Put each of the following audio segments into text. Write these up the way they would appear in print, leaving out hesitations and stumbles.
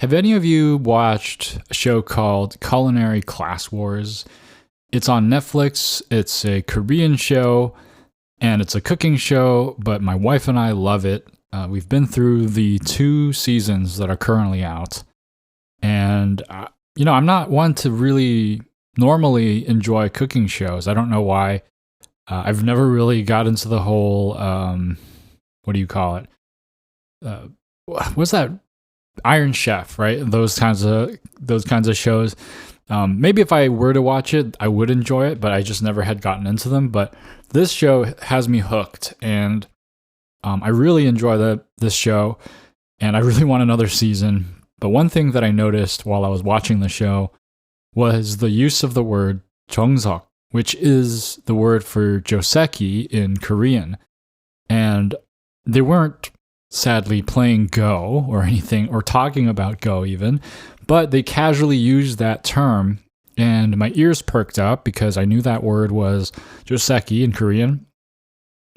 Have any of you watched a show called Culinary Class Wars? It's on Netflix. It's a Korean show, and it's a cooking show, but my wife and I love it. We've been through the 2 seasons that are currently out, and, I'm not one to really normally enjoy cooking shows. I don't know why. I've never really got into the whole, what do you call it? What's that? Iron Chef, right? Those kinds of shows. Maybe if I were to watch it, I would enjoy it, but I just never had gotten into them. But this show has me hooked, and I really enjoy this show, and I really want another season. But one thing that I noticed while I was watching the show was the use of the word 정석, which is the word for joseki in Korean. And they weren't sadly playing Go or anything, or talking about Go even, but they casually used that term, and my ears perked up because I knew that word was joseki in Korean.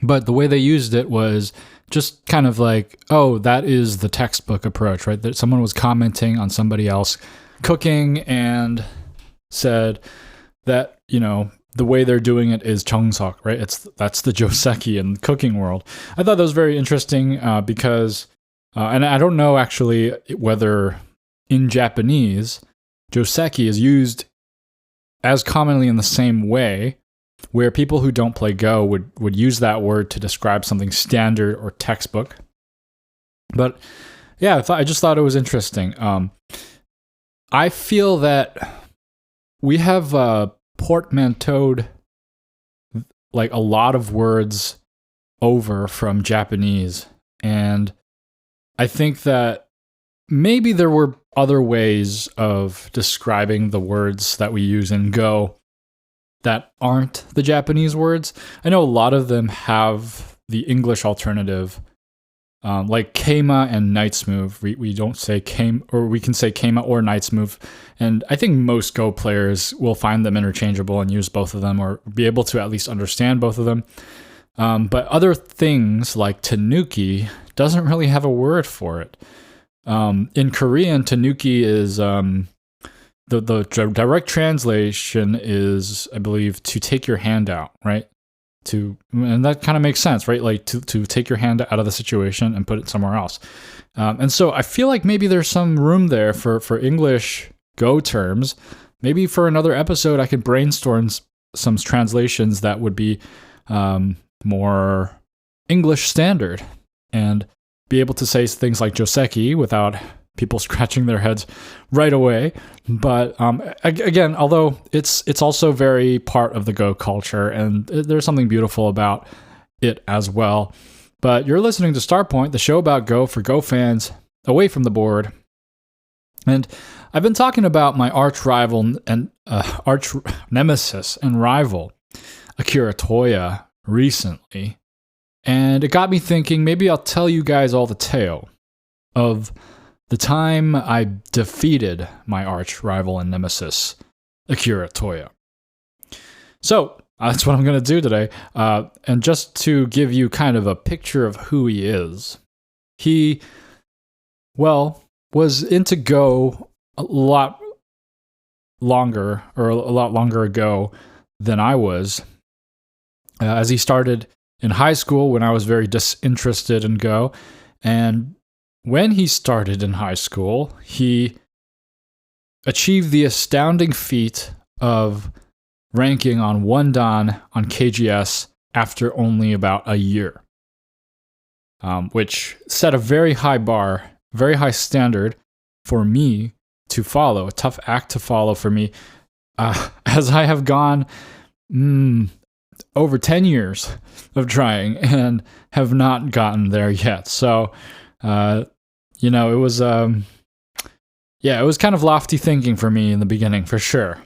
But the way they used it was just kind of like, oh, that is the textbook approach, right? That someone was commenting on somebody else cooking and said that, the way they're doing it is 정석, right? That's the joseki in the cooking world. I thought that was very interesting because, and I don't know actually whether in Japanese, joseki is used as commonly in the same way, where people who don't play Go would use that word to describe something standard or textbook. But yeah, I just thought it was interesting. I feel that we have portmanteaued like a lot of words over from Japanese, and I think that maybe there were other ways of describing the words that we use in Go that aren't the Japanese words. I know a lot of them have the English alternative, like Keima and Knight's Move. We don't say Keima, or we can say Keima or Knight's Move. And I think most Go players will find them interchangeable and use both of them, or be able to at least understand both of them. But other things like Tanuki doesn't really have a word for it. In Korean, Tanuki is the direct translation is, I believe, to take your hand out, right? And that kind of makes sense, right? Like to take your hand out of the situation and put it somewhere else. And so I feel like maybe there's some room there for English Go terms. Maybe for another episode, I could brainstorm some translations that would be more English standard and be able to say things like joseki without people scratching their heads right away. But again, although it's also very part of the Go culture, and there's something beautiful about it as well. But you're listening to Starpoint, the show about Go for Go fans away from the board. And I've been talking about my arch-rival and Arch-Nemesis and Rival, Akira Toya, recently. And it got me thinking, maybe I'll tell you guys all the tale of the time I defeated my arch-rival and nemesis, Akira Toya. So, that's what I'm going to do today. And just to give you kind of a picture of who he is, he, was into Go a lot longer ago than I was. As he started in high school when I was very disinterested in Go, and when he started in high school, he achieved the astounding feat of ranking on 1 Dan on KGS after only about a year, which set a very high bar, very high standard for me to follow, a tough act to follow for me, as I have gone over 10 years of trying and have not gotten there yet. So, it was, it was kind of lofty thinking for me in the beginning, for sure.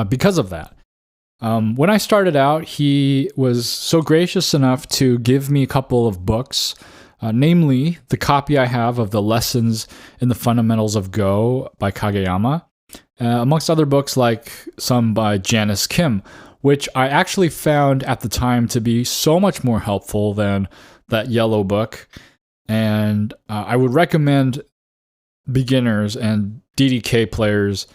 Because of that. When I started out, he was so gracious enough to give me a couple of books, namely the copy I have of the Lessons in the Fundamentals of Go by Kageyama, amongst other books like some by Janice Kim, which I actually found at the time to be so much more helpful than that yellow book. And I would recommend beginners and DDK players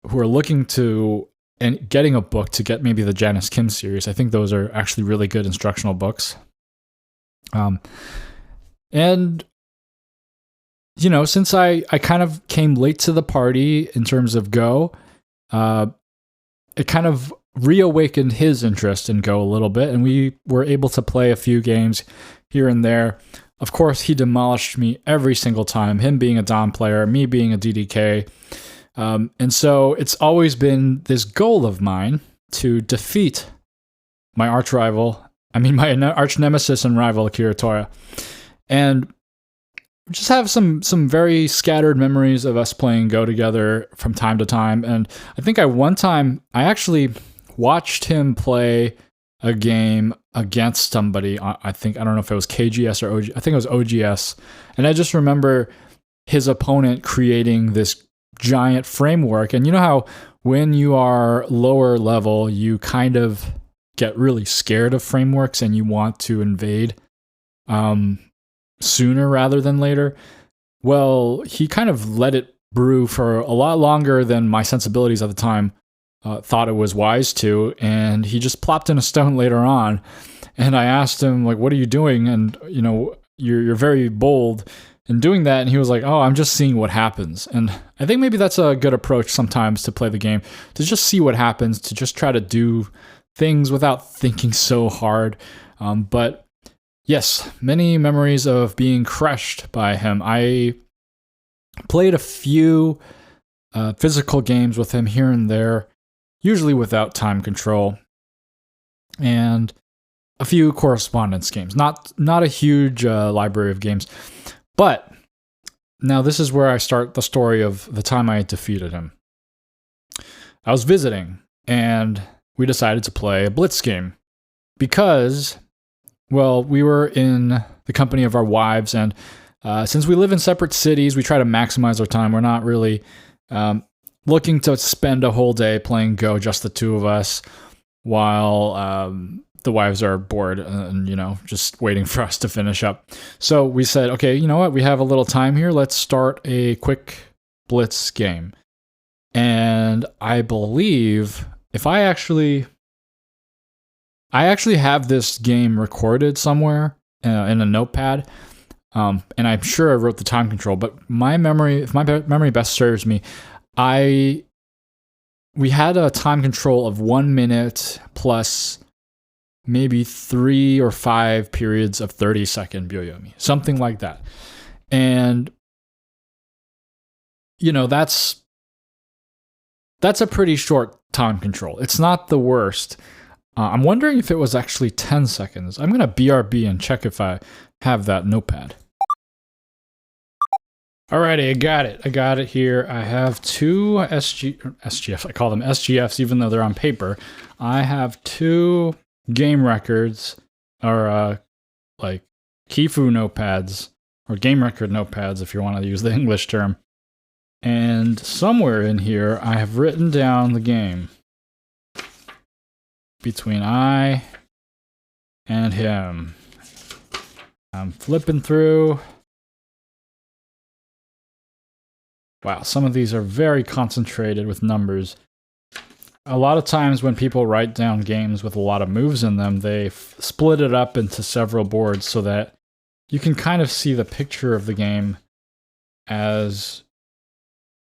who are looking to and getting a book to get maybe the Janice Kim series. I think those are actually really good instructional books. And you know, since I kind of came late to the party in terms of Go, it kind of reawakened his interest in Go a little bit, and we were able to play a few games here and there. Of course, he demolished me every single time, him being a Dom player, me being a DDK. And so it's always been this goal of mine to defeat my arch-rival, my arch-nemesis and rival, Akira Toya. And just have some very scattered memories of us playing Go together from time to time. And I think one time I actually watched him play a game against somebody. I don't know if it was KGS or OG. I think it was OGS. And I just remember his opponent creating this giant framework. And you know how when you are lower level, you kind of get really scared of frameworks and you want to invade sooner rather than later? Well, he kind of let it brew for a lot longer than my sensibilities at the time thought it was wise to, and he just plopped in a stone later on. And I asked him, like, what are you doing? And, you know, you're very bold in doing that. And he was like, oh, I'm just seeing what happens. And I think maybe that's a good approach sometimes to play the game, to just see what happens, to just try to do things without thinking so hard. But yes, many memories of being crushed by him. I played a few physical games with him here and there, usually without time control, and a few correspondence games. Not a huge library of games. But now this is where I start the story of the time I defeated him. I was visiting, and we decided to play a blitz game because, well, we were in the company of our wives, and since we live in separate cities, we try to maximize our time. We're not really looking to spend a whole day playing Go, just the two of us, while the wives are bored and, you know, just waiting for us to finish up. So we said, okay, you know what? We have a little time here. Let's start a quick blitz game. And I believe I actually have this game recorded somewhere in a notepad, and I'm sure I wrote the time control. But if my memory best serves me, we had a time control of 1 minute plus maybe 3 or 5 periods of 30-second Byoyomi, something like that. And you know, that's a pretty short time control. It's not the worst. I'm wondering if it was actually 10 seconds. I'm going to BRB and check if I have that notepad. Alrighty, I got it here. I have two SGF. I call them SGFs even though they're on paper. I have 2 game records, or like Kifu notepads, or game record notepads if you want to use the English term. And somewhere in here, I have written down the game between I and him. I'm flipping through. Wow, some of these are very concentrated with numbers. A lot of times when people write down games with a lot of moves in them, they split it up into several boards so that you can kind of see the picture of the game as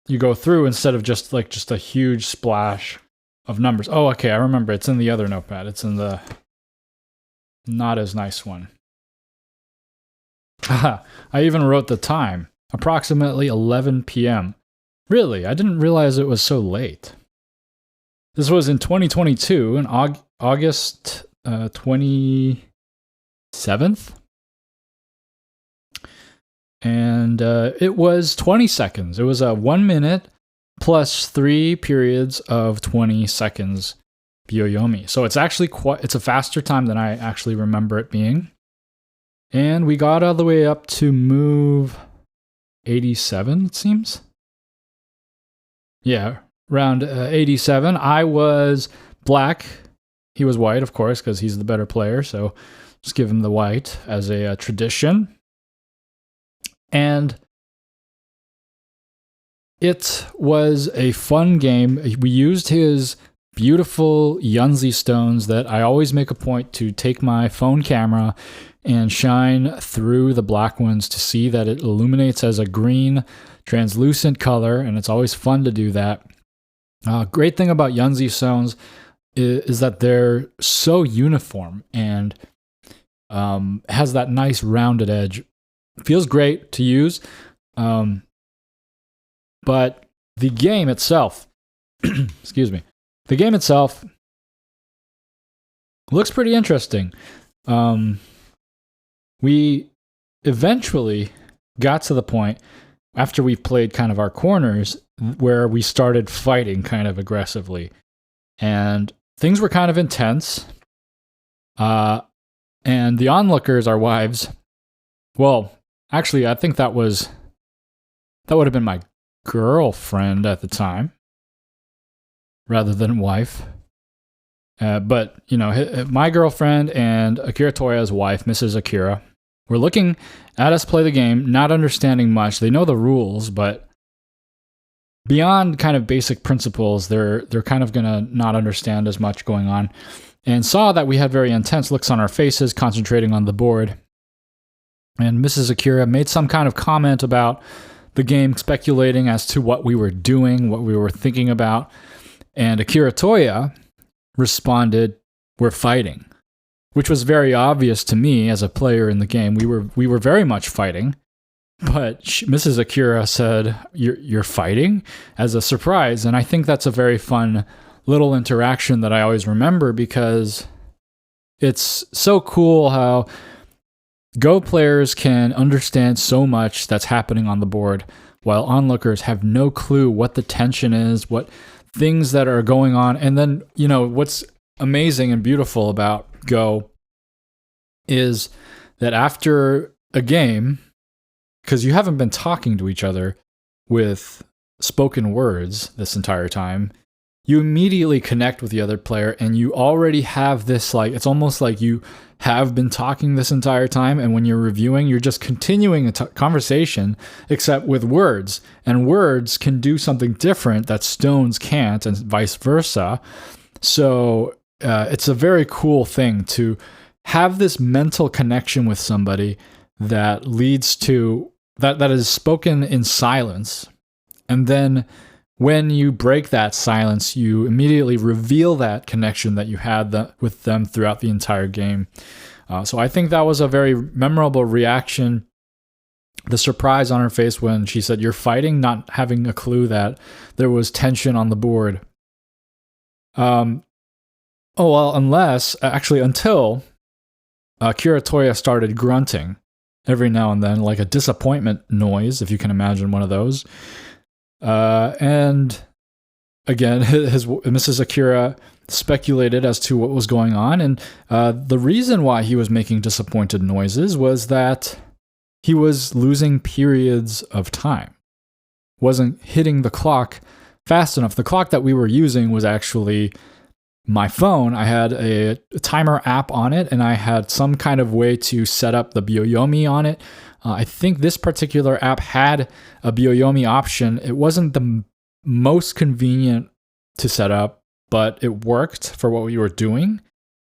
you go through, instead of just a huge splash of numbers. Oh, okay, I remember. It's in the other notepad. It's in the not as nice one. I even wrote the time. Approximately 11 p.m. Really? I didn't realize it was so late. This was in 2022, in August 27th. And it was 20 seconds. It was a 1 minute plus 3 periods of 20 seconds Byoyomi. So it's actually it's a faster time than I actually remember it being. And we got all the way up to move 87, it seems. Yeah, around 87. I was black. He was white, of course, because he's the better player. So just give him the white as a tradition. And It was a fun game. We used his beautiful Yunzi stones that I always make a point to take my phone camera and shine through the black ones to see that it illuminates as a green translucent color, and it's always fun to do that. Great thing about Yunzi stones is that they're so uniform and has that nice rounded edge. Feels great to use. But the game itself, excuse me, the game itself looks pretty interesting. We eventually got to the point, after we played kind of our corners, where we started fighting kind of aggressively. And things were kind of intense. And the onlookers, our wives, well, actually, I think that would have been my girlfriend at the time rather than wife. But, you know, my girlfriend and Akira Toya's wife, Mrs. Akira, were looking at us play the game, not understanding much. They know the rules, but beyond kind of basic principles, they're kind of going to not understand as much going on, and saw that we had very intense looks on our faces, concentrating on the board. And Mrs. Akira made some kind of comment about the game, speculating as to what we were doing, what we were thinking about. And Akira Toya responded, "We're fighting," which was very obvious to me as a player in the game. We were very much fighting, but Mrs. Akira said, "You're fighting?" as a surprise. And I think that's a very fun little interaction that I always remember, because it's so cool how Go players can understand so much that's happening on the board, while onlookers have no clue what the tension is, what things that are going on. And then, you know, what's amazing and beautiful about Go is that after a game, because you haven't been talking to each other with spoken words this entire time, you immediately connect with the other player, and you already have this, like, it's almost like you have been talking this entire time, and when you're reviewing, you're just continuing a conversation, except with words. And words can do something different that stones can't, and vice versa. So it's a very cool thing to have this mental connection with somebody that leads to, that is spoken in silence. And then when you break that silence, you immediately reveal that connection that you had with them throughout the entire game. So I think that was a very memorable reaction. The surprise on her face when she said, "You're fighting," not having a clue that there was tension on the board. Until Akira Toya started grunting every now and then, like a disappointment noise, if you can imagine one of those. And again, Mrs. Akira speculated as to what was going on, and the reason why he was making disappointed noises was that he was losing periods of time, wasn't hitting the clock fast enough. The clock that we were using was actually my phone. I had a timer app on it, and I had some kind of way to set up the Byoyomi on it. I think this particular app had a Byoyomi option. It wasn't the most convenient to set up, but it worked for what we were doing.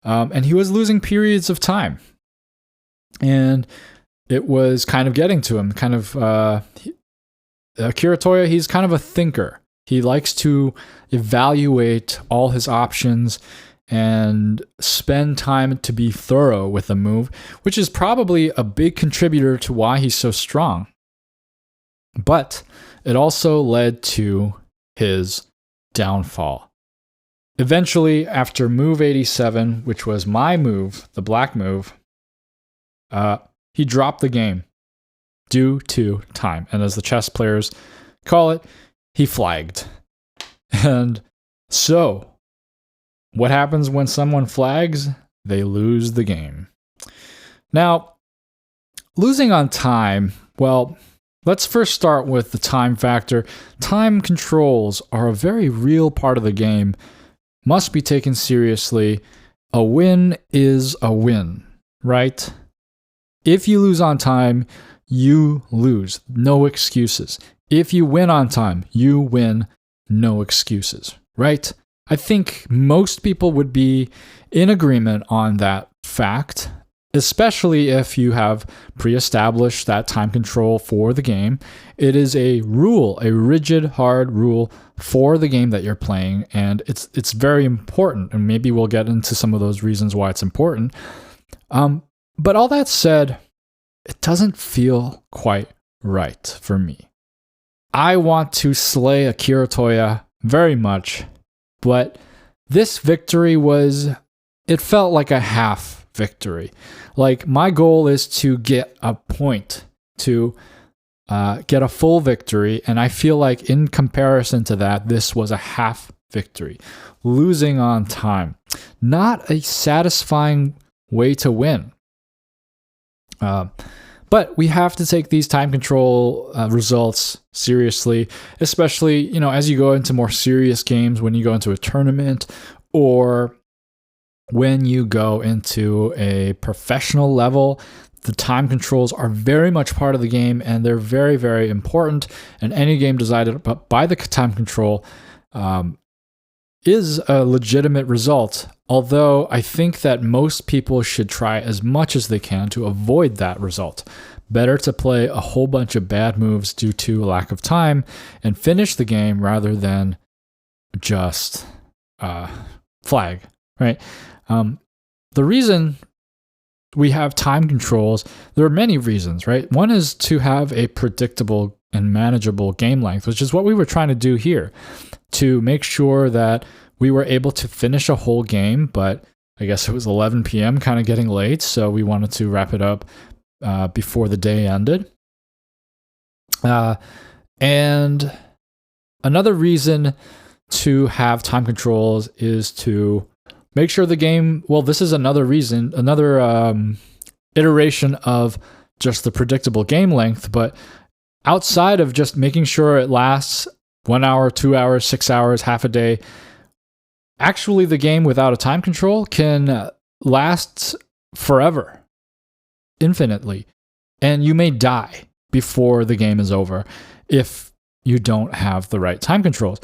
And he was losing periods of time. And it was kind of getting to him. Akira Toya, he's kind of a thinker. He likes to evaluate all his options and spend time to be thorough with a move, which is probably a big contributor to why he's so strong. But it also led to his downfall. Eventually, after move 87, which was my move, the black move, he dropped the game due to time. And as the chess players call it, he flagged. And so, what happens when someone flags? They lose the game. Now, losing on time, well, let's first start with the time factor. Time controls are a very real part of the game, must be taken seriously. A win is a win, right? If you lose on time, you lose. No excuses. If you win on time, you win, no excuses, right? I think most people would be in agreement on that fact, especially if you have pre-established that time control for the game. It is a rule, a rigid, hard rule for the game that you're playing, and it's very important, and maybe we'll get into some of those reasons why it's important. But all that said, it doesn't feel quite right for me. I want to slay Akira Toya very much, but this victory it felt like a half victory. Like, my goal is to get a point, to get a full victory, and I feel like in comparison to that, this was a half victory. Losing on time. Not a satisfying way to win. But we have to take these time control results seriously, especially, as you go into more serious games, when you go into a tournament, or when you go into a professional level. The time controls are very much part of the game, and they're very, very important. And any game decided by the time control is a legitimate result. Although I think that most people should try as much as they can to avoid that result. Better to play a whole bunch of bad moves due to lack of time and finish the game rather than just flag, right? The reason we have time controls, there are many reasons, right? One is to have a predictable and manageable game length, which is what we were trying to do here, to make sure that we were able to finish a whole game, but I guess it was 11 p.m., kind of getting late, so we wanted to wrap it up before the day ended. And another reason to have time controls is to make sure the game, well, this is another reason, another iteration of just the predictable game length, but outside of just making sure it lasts 1 hour, 2 hours, 6 hours, half a day, actually the game without a time control can last forever, infinitely, and you may die before the game is over if you don't have the right time controls.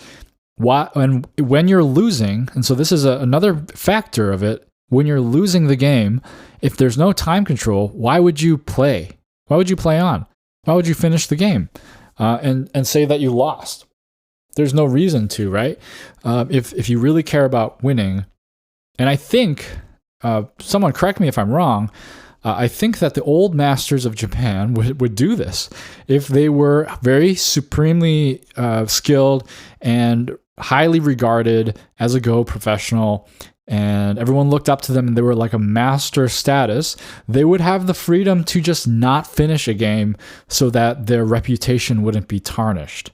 And when you're losing, and so this is another factor of it, when you're losing the game, if there's no time control, why would you play? Why would you play on? Why would you finish the game and say that you lost? There's no reason to, right? If you really care about winning, and I think, someone correct me if I'm wrong, I think that the old masters of Japan would do this if they were very supremely skilled and highly regarded as a Go professional, and everyone looked up to them and they were like a master status. They would have the freedom to just not finish a game so that their reputation wouldn't be tarnished.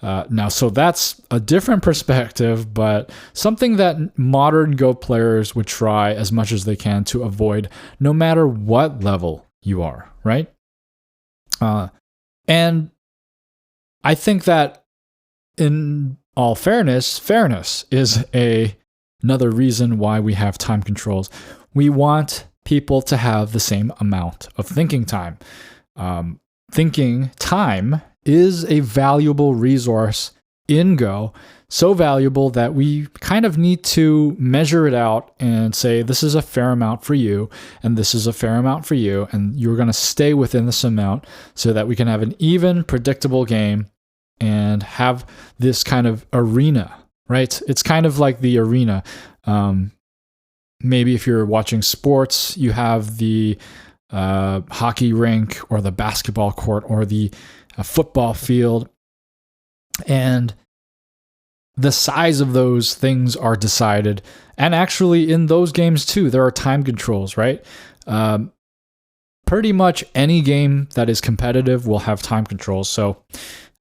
Now, so that's a different perspective, but something that modern Go players would try as much as they can to avoid, no matter what level you are, right? And I think that in all fairness is another reason why we have time controls. We want people to have the same amount of thinking time. Thinking time is a valuable resource in Go, so valuable that we kind of need to measure it out and say, this is a fair amount for you, and this is a fair amount for you, and you're going to stay within this amount so that we can have an even, predictable game and have this kind of arena, right? It's kind of like the arena. Maybe if you're watching sports, you have the hockey rink or the basketball court or the football field, and the size of those things are decided. And actually in those games too, there are time controls, right? Pretty much any game that is competitive will have time controls. So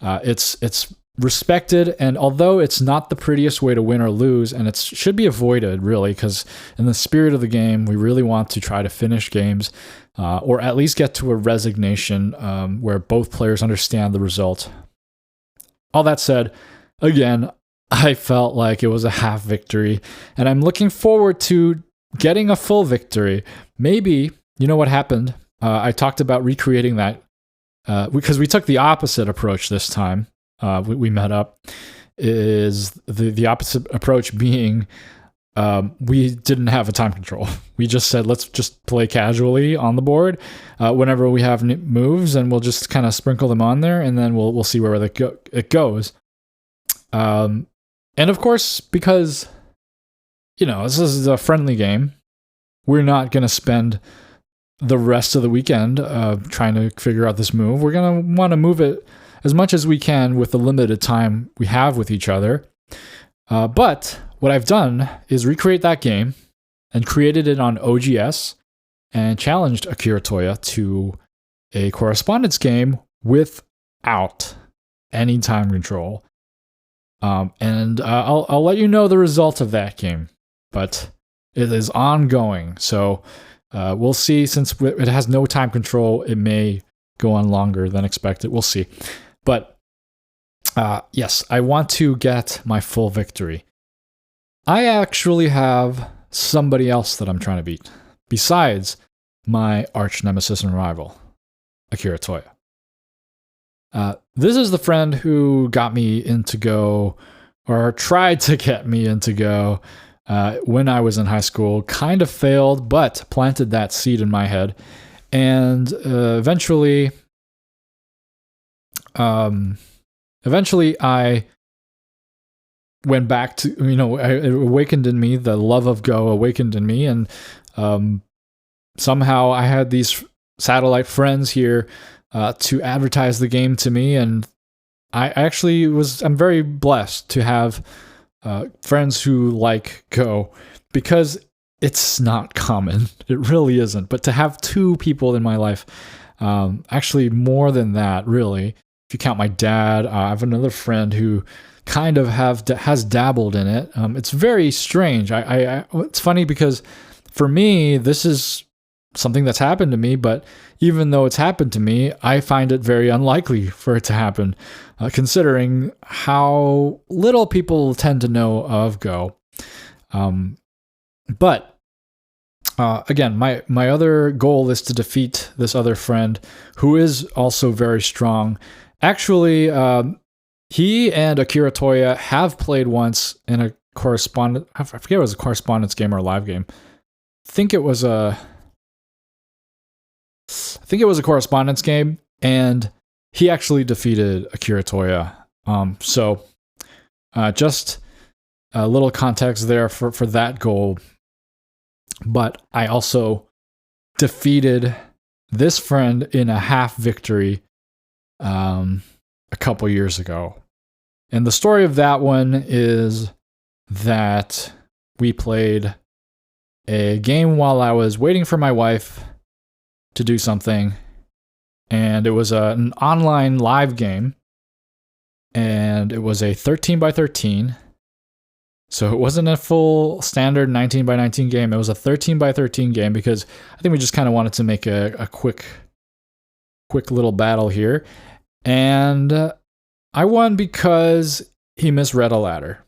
it's respected, and although it's not the prettiest way to win or lose, and it should be avoided really, because in the spirit of the game, we really want to try to finish games or at least get to a resignation where both players understand the result. All that said, again, I felt like it was a half victory, and I'm looking forward to getting a full victory. Maybe, you know what happened? I talked about recreating that because we took the opposite approach this time. We met up. Is the opposite approach being we didn't have a time control. We just said, let's just play casually on the board whenever we have moves, and we'll just kind of sprinkle them on there, and then we'll see where it goes. And of course, because, this is a friendly game, we're not going to spend the rest of the weekend trying to figure out this move. We're going to want to move it as much as we can with the limited time we have with each other. But what I've done is recreate that game and created it on OGS and challenged Akira Toya to a correspondence game without any time control. And I'll let you know the result of that game, but it is ongoing. So we'll see. Since it has no time control, it may go on longer than expected. We'll see. But yes, I want to get my full victory. I actually have somebody else that I'm trying to beat, besides my Arch-Nemesis and Rival, Akira Toya. This is the friend who got me into Go, or tried to get me into Go when I was in high school. Kind of failed, but planted that seed in my head. And eventually I went back to, it awakened in me, the love of Go awakened in me, and somehow I had these satellite friends here to advertise the game to me, and I'm very blessed to have friends who like Go, because it's not common. It really isn't. But to have two people in my life, actually more than that, really, if you count my dad, I have another friend who kind of has dabbled in it. It's very strange. It's funny because for me, this is something that's happened to me, but even though it's happened to me, I find it very unlikely for it to happen, considering how little people tend to know of Go. But again, my other goal is to defeat this other friend who is also very strong. Actually, he and Akira Toya have played once in a correspondence. I forget if it was a correspondence game or a live game. I think it was a correspondence game, and he actually defeated Akira Toya. So just a little context there for that goal. But I also defeated this friend in a half victory a couple years ago. And the story of that one is that we played a game while I was waiting for my wife to do something, and it was an online live game, and it was a 13 by 13. So it wasn't a full standard 19 by 19 game. It was a 13 by 13 game because I think we just kind of wanted to make a quick little battle here. And I won because he misread a ladder.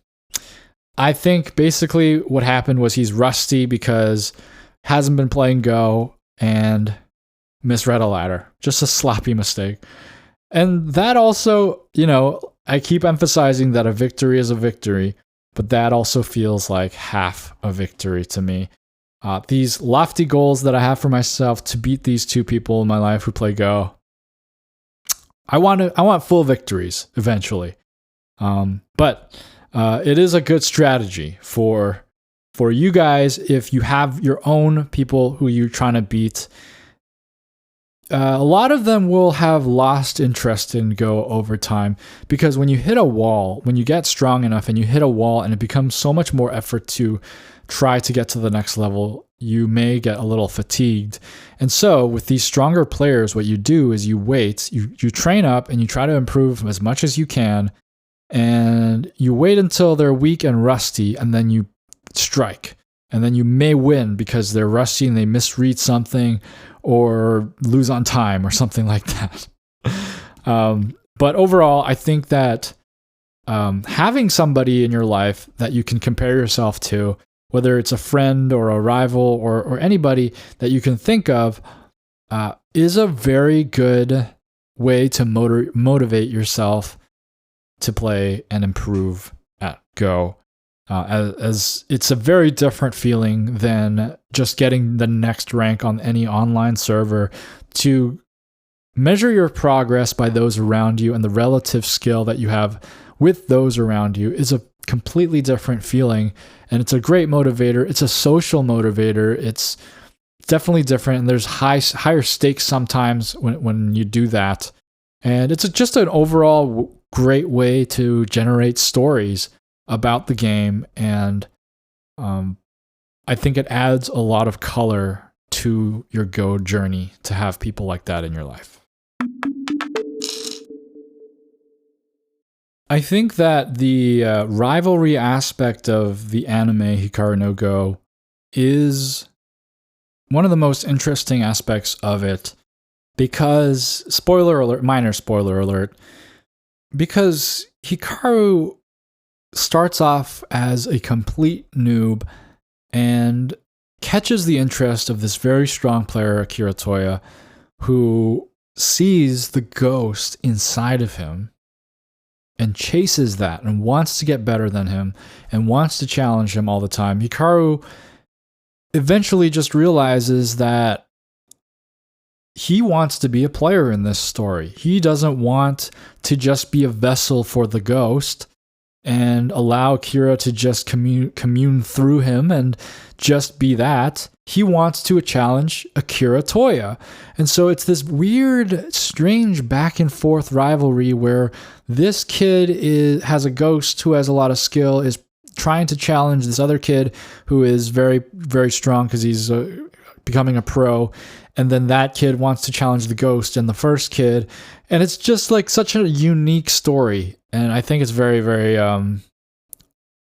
I think basically what happened was he's rusty because hasn't been playing Go and misread a ladder. Just a sloppy mistake. And that also, I keep emphasizing that a victory is a victory, but that also feels like half a victory to me. These lofty goals that I have for myself to beat these two people in my life who play Go, I want full victories eventually. But it is a good strategy for you guys if you have your own people who you're trying to beat. A lot of them will have lost interest in Go over time because when you hit a wall, when you get strong enough and you hit a wall and it becomes so much more effort to try to get to the next level, you may get a little fatigued. And so with these stronger players, what you do is you wait, you train up and you try to improve as much as you can, and you wait until they're weak and rusty, and then you strike. And then you may win because they're rusty and they misread something or lose on time or something like that. But overall, I think that having somebody in your life that you can compare yourself to, whether it's a friend or a rival or anybody that you can think of, is a very good way to motivate yourself to play and improve at Go. As it's a very different feeling than just getting the next rank on any online server. To measure your progress by those around you and the relative skill that you have with those around you is a completely different feeling, and it's a great motivator. It's a social motivator. It's definitely different, and there's higher stakes sometimes when you do that. And it's just an overall great way to generate stories about the game, and I think it adds a lot of color to your Go journey to have people like that in your life. I think that the rivalry aspect of the anime Hikaru no Go is one of the most interesting aspects of it, because, minor spoiler alert, because Hikaru starts off as a complete noob and catches the interest of this very strong player, Akira Toya, who sees the ghost inside of him and chases that and wants to get better than him and wants to challenge him all the time. Hikaru eventually just realizes that he wants to be a player in this story. He doesn't want to just be a vessel for the ghost and allow Akira to just commune through him and just be that. He wants to challenge Akira Toya. And so it's this weird, strange back and forth rivalry where this kid has a ghost who has a lot of skill, is trying to challenge this other kid who is very, very strong because he's becoming a pro. And then that kid wants to challenge the ghost and the first kid. And it's just like such a unique story. And I think it's very, very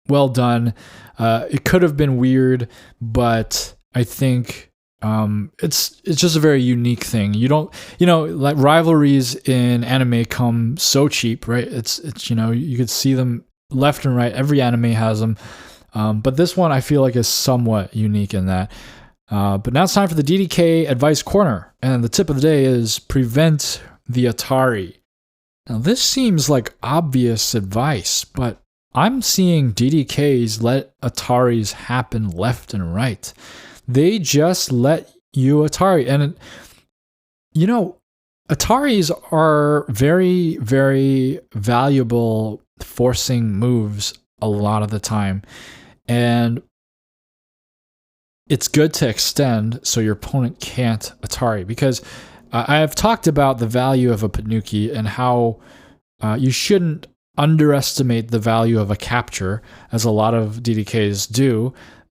well done. It could have been weird, but I think it's just a very unique thing. Like rivalries in anime come so cheap, right? It's you could see them left and right. Every anime has them. But this one I feel like is somewhat unique in that. But now it's time for the DDK Advice Corner. And the tip of the day is prevent the Atari. Now this seems like obvious advice, but I'm seeing DDKs let Ataris happen left and right. They just let you Atari. And, Ataris are very, very valuable forcing moves a lot of the time. And it's good to extend so your opponent can't Atari, because I've talked about the value of a Panuki and how you shouldn't underestimate the value of a capture, as a lot of DDKs do.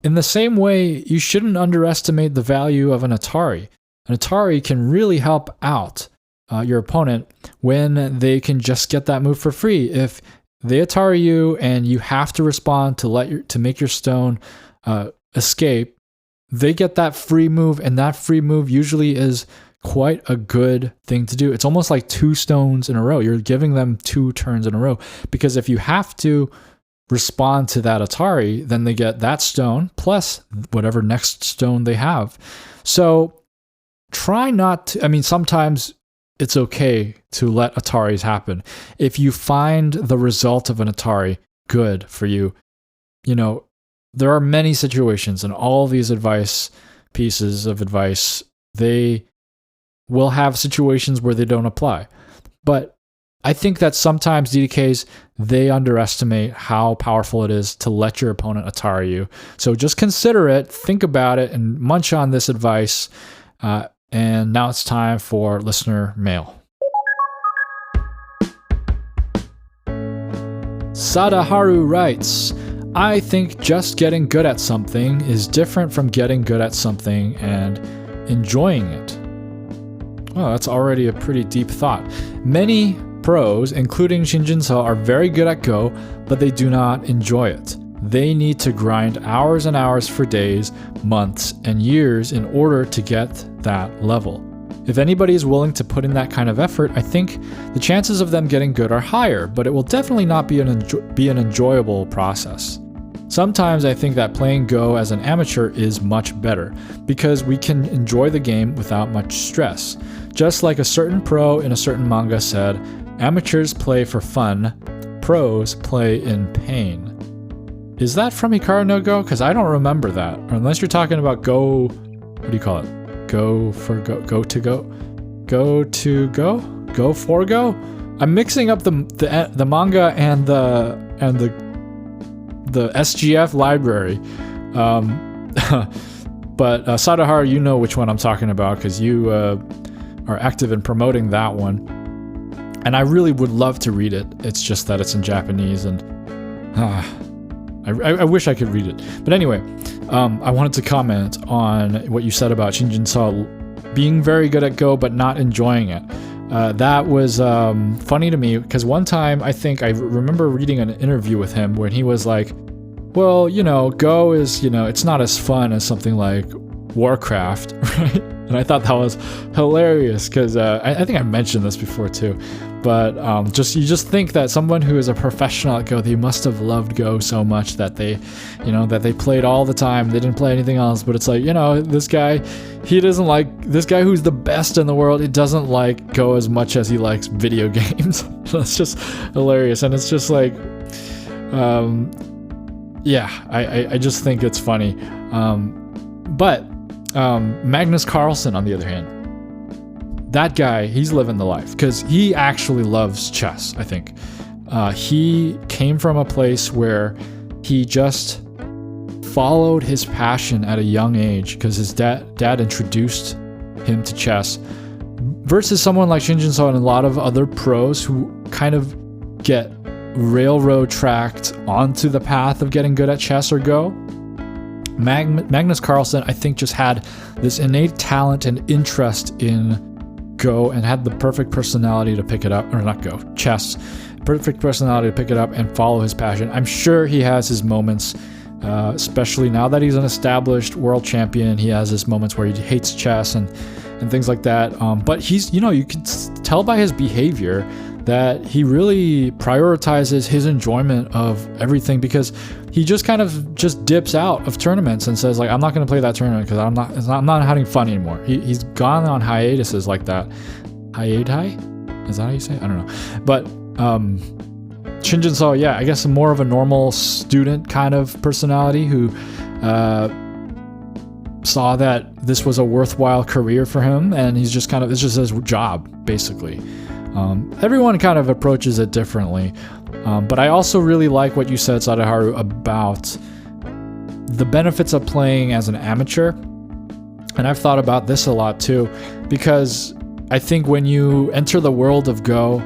In the same way, you shouldn't underestimate the value of an Atari. An Atari can really help out your opponent when they can just get that move for free. If they Atari you and you have to respond to make your stone escape, they get that free move, and that free move usually is quite a good thing to do. It's almost like 2 stones in a row. You're giving them 2 turns in a row, because if you have to respond to that Atari, then they get that stone plus whatever next stone they have. So try not to, sometimes it's okay to let Ataris happen. If you find the result of an Atari good for you, there are many situations, and all these pieces of advice, they will have situations where they don't apply. But I think that sometimes DDKs, they underestimate how powerful it is to let your opponent Atari you. So just consider it, think about it, and munch on this advice. And now it's time for listener mail. Sadaharu writes, I think just getting good at something is different from getting good at something and enjoying it. Oh, that's already a pretty deep thought. Many pros, including Shinjin-So, are very good at Go, but they do not enjoy it. They need to grind hours and hours for days, months, and years in order to get that level. If anybody is willing to put in that kind of effort, I think the chances of them getting good are higher, but it will definitely not be an enjoyable process. Sometimes I think that playing Go as an amateur is much better because we can enjoy the game without much stress. Just like a certain pro in a certain manga said, amateurs play for fun, pros play in pain. Is that from Hikaru no Go? Because I don't remember that. Or unless you're talking about Go, what do you call it? Go for Go? Go to Go? Go to Go? Go for Go? I'm mixing up the manga and the SGF library. But Sadaharu, you know which one I'm talking about because you are active in promoting that one. And I really would love to read it. It's just that it's in Japanese and I wish I could read it. But anyway, I wanted to comment on what you said about Shinjin Saw being very good at Go but not enjoying it. That was funny to me because one time I think I remember reading an interview with him where he was like, well, Go is, it's not as fun as something like Warcraft, right? And I thought that was hilarious because I think I mentioned this before too. But you just think that someone who is a professional at Go, they must have loved Go so much that they played all the time. They didn't play anything else. But it's like, this guy, this guy who's the best in the world, he doesn't like Go as much as he likes video games. That's just hilarious. And it's just like, I just think it's funny. But Magnus Carlsen, on the other hand, that guy, he's living the life because he actually loves chess, I think. He came from a place where he just followed his passion at a young age because his dad introduced him to chess, versus someone like Shinjin Saw and a lot of other pros who kind of get railroad tracked onto the path of getting good at chess or Go. Magnus Carlsen, I think, just had this innate talent and interest in Go and had the perfect personality to pick it up, or not Go, chess, perfect personality to pick it up and follow his passion. I'm sure he has his moments, especially now that he's an established world champion. He has his moments where he hates chess and things like that. But he's, you can tell by his behavior that he really prioritizes his enjoyment of everything because he just kind of just dips out of tournaments and says like, I'm not going to play that tournament because I'm not having fun anymore. He's gone on hiatuses like that. Hiatus? Is that how you say it? I don't know. But Shinjin Saw, I guess more of a normal student kind of personality who saw that this was a worthwhile career for him, and he's just it's just his job, basically. Everyone kind of approaches it differently. But I also really like what you said, Sadaharu, about the benefits of playing as an amateur. And I've thought about this a lot too, because I think when you enter the world of Go,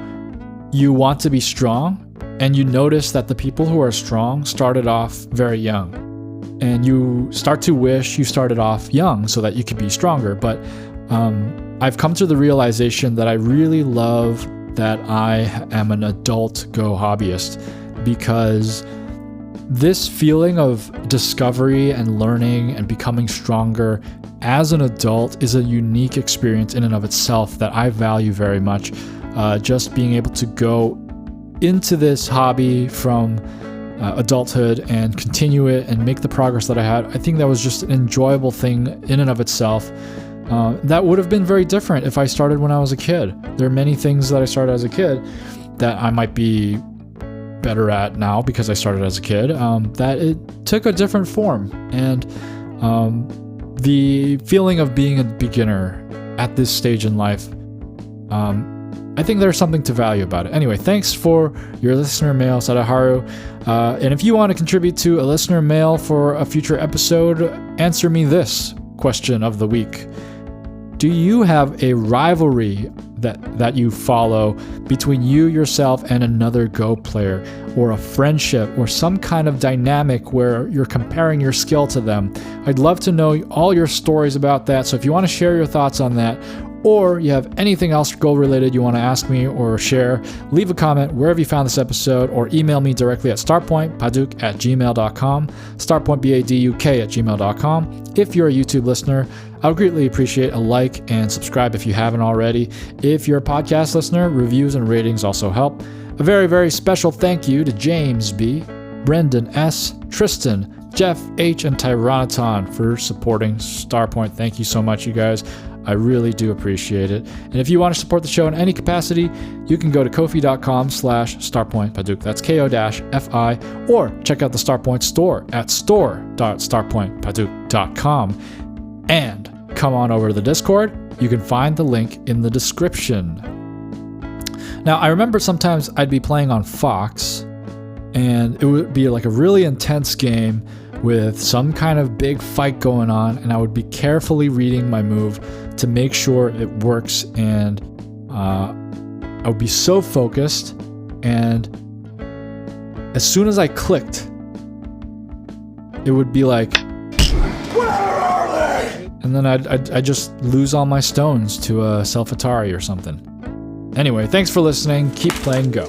you want to be strong, and you notice that the people who are strong started off very young. And you start to wish you started off young so that you could be stronger. But I've come to the realization that I really love that I am an adult Go hobbyist, because this feeling of discovery and learning and becoming stronger as an adult is a unique experience in and of itself that I value very much. Just being able to go into this hobby from adulthood and continue it and make the progress that I had, I think that was just an enjoyable thing in and of itself. That would have been very different if I started when I was a kid. There are many things that I started as a kid that I might be better at now because I started as a kid, that it took a different form. And the feeling of being a beginner at this stage in life, I think there's something to value about it. Anyway, thanks for your listener mail, Sadaharu. And if you want to contribute to a listener mail for a future episode, answer me this question of the week. Do you have a rivalry that you follow between you, yourself, and another Go player, or a friendship, or some kind of dynamic where you're comparing your skill to them? I'd love to know all your stories about that. So if you want to share your thoughts on that, or you have anything else Go related you want to ask me or share, leave a comment wherever you found this episode, or email me directly at starpointpaduk@gmail.com, starpointbaduk@gmail.com. If you're a YouTube listener, I would greatly appreciate a like and subscribe if you haven't already. If you're a podcast listener, reviews and ratings also help. A very, very special thank you to James B., Brendan S., Tristan, Jeff H., and Tyrannoton for supporting Starpoint. Thank you so much, you guys. I really do appreciate it. And if you want to support the show in any capacity, you can go to kofi.com/StarpointPaduke. That's KO-FI. Or check out the Starpoint store at store.starpointpaduke.com. And come on over to the Discord. You can find the link in the description. Now, I remember sometimes I'd be playing on Fox, and it would be like a really intense game with some kind of big fight going on, and I would be carefully reading my move to make sure it works, and I would be so focused, and as soon as I clicked, it would be like, where are they? And then I'd just lose all my stones to a Self-Atari or something. Anyway, thanks for listening. Keep playing Go.